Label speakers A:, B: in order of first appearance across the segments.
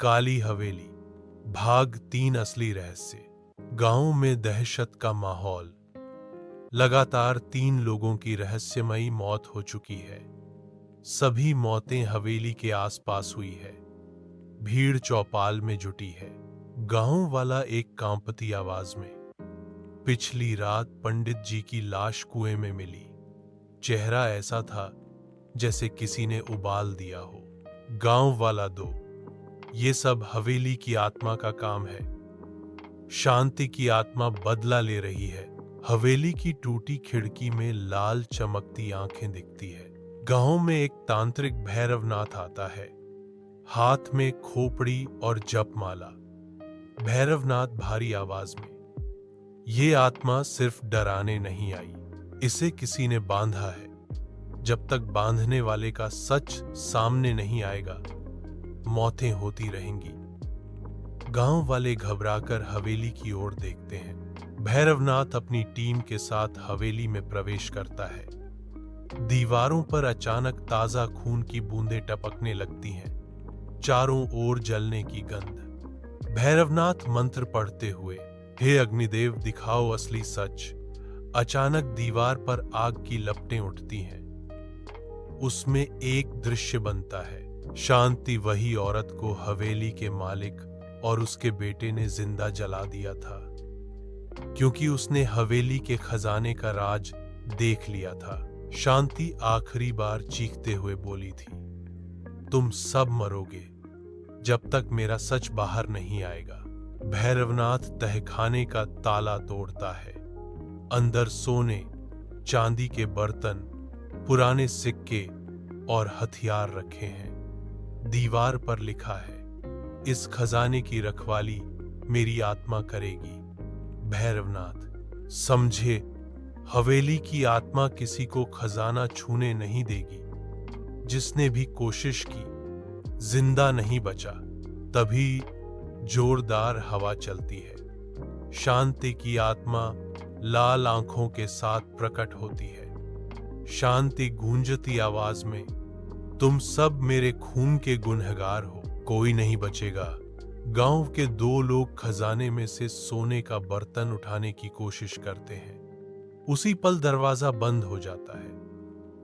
A: काली हवेली, भाग 3 असली रहस्य। गांव में दहशत का माहौल। लगातार 3 लोगों की रहस्यमयी मौत हो चुकी है। सभी मौतें हवेली के आसपास हुई है। भीड़ चौपाल में जुटी है। गांव वाला एक कांपती आवाज में, पिछली रात पंडित जी की लाश कुएं में मिली। चेहरा ऐसा था जैसे किसी ने उबाल दिया हो। गांव वाला 2, ये सब हवेली की आत्मा का काम है। शांति की आत्मा बदला ले रही है। हवेली की टूटी खिड़की में लाल चमकती आंखें दिखती है। गांव में एक तांत्रिक भैरवनाथ आता है, हाथ में खोपड़ी और जपमाला। भैरवनाथ भारी आवाज में, ये आत्मा सिर्फ डराने नहीं आई, इसे किसी ने बांधा है। जब तक बांधने वाले का सच सामने नहीं आएगा, मौतें होती रहेंगी। गांव वाले घबराकर हवेली की ओर देखते हैं। भैरवनाथ अपनी टीम के साथ हवेली में प्रवेश करता है। दीवारों पर अचानक ताजा खून की बूंदें टपकने लगती हैं। चारों ओर जलने की गंध। भैरवनाथ मंत्र पढ़ते हुए, हे अग्निदेव दिखाओ असली सच। अचानक दीवार पर आग की लपटें उठती हैं। उसमें एक दृश्य बनता है। शांति वही औरत को हवेली के मालिक और उसके बेटे ने जिंदा जला दिया था, क्योंकि उसने हवेली के खजाने का राज देख लिया था। शांति आखिरी बार चीखते हुए बोली थी, तुम सब मरोगे जब तक मेरा सच बाहर नहीं आएगा। भैरवनाथ तहखाने का ताला तोड़ता है। अंदर सोने चांदी के बर्तन, पुराने सिक्के और हथियार रखे हैं। दीवार पर लिखा है, इस खजाने की रखवाली मेरी आत्मा करेगी। भैरवनाथ समझे, हवेली की आत्मा किसी को खजाना छूने नहीं देगी। जिसने भी कोशिश की जिंदा नहीं बचा। तभी जोरदार हवा चलती है। शांति की आत्मा लाल आंखों के साथ प्रकट होती है। शांति गूंजती आवाज में, तुम सब मेरे खून के गुनहगार हो, कोई नहीं बचेगा। गांव के 2 लोग खजाने में से सोने का बर्तन उठाने की कोशिश करते हैं। उसी पल दरवाजा बंद हो जाता है।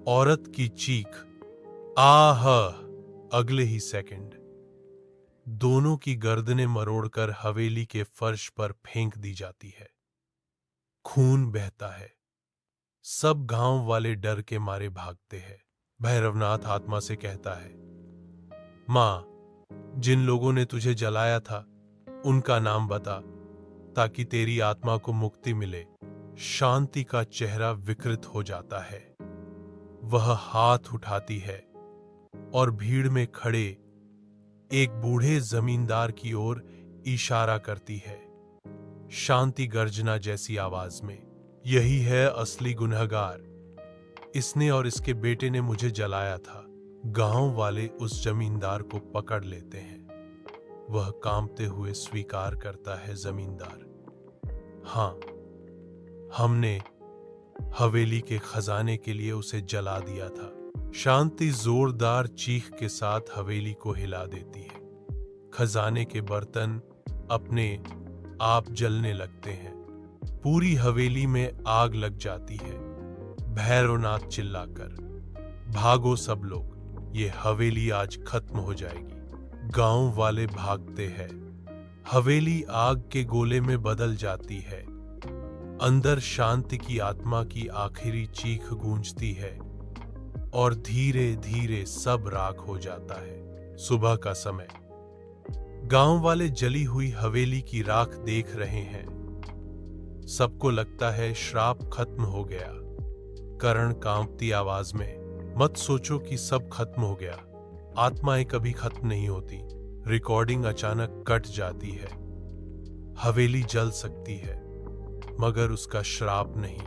A: औरत की चीख, आह! अगले ही सेकंड दोनों की गर्दनें मरोड़कर हवेली के फर्श पर फेंक दी जाती है। खून बहता है। सब गांव वाले डर के मारे भागते हैं। भैरवनाथ आत्मा से कहता है, मां, जिन लोगों ने तुझे जलाया था उनका नाम बता, ताकि तेरी आत्मा को मुक्ति मिले। शांति का चेहरा विकृत हो जाता है। वह हाथ उठाती है और भीड़ में खड़े एक बूढ़े जमींदार की ओर इशारा करती है। शांति गर्जना जैसी आवाज में, यही है असली गुनहगार। इसने और इसके बेटे ने मुझे जलाया था। गांव वाले उस जमींदार को पकड़ लेते हैं। वह कांपते हुए स्वीकार करता है, जमींदार, हां, हमने हवेली के खजाने के लिए उसे जला दिया था। शांति जोरदार चीख के साथ हवेली को हिला देती है। खजाने के बर्तन अपने आप जलने लगते हैं। पूरी हवेली में आग लग जाती है। भैरवनाथ चिल्लाकर, भागो सब लोग, ये हवेली आज खत्म हो जाएगी। गांव वाले भागते हैं। हवेली आग के गोले में बदल जाती है। अंदर शांति की आत्मा की आखिरी चीख गूंजती है और धीरे धीरे सब राख हो जाता है। सुबह का समय। गांव वाले जली हुई हवेली की राख देख रहे हैं। सबको लगता है श्राप खत्म हो गया। करण कांपती आवाज में, मत सोचो कि सब खत्म हो गया। आत्माएं कभी खत्म नहीं होती। रिकॉर्डिंग अचानक कट जाती है। हवेली जल सकती है, मगर उसका श्राप नहीं।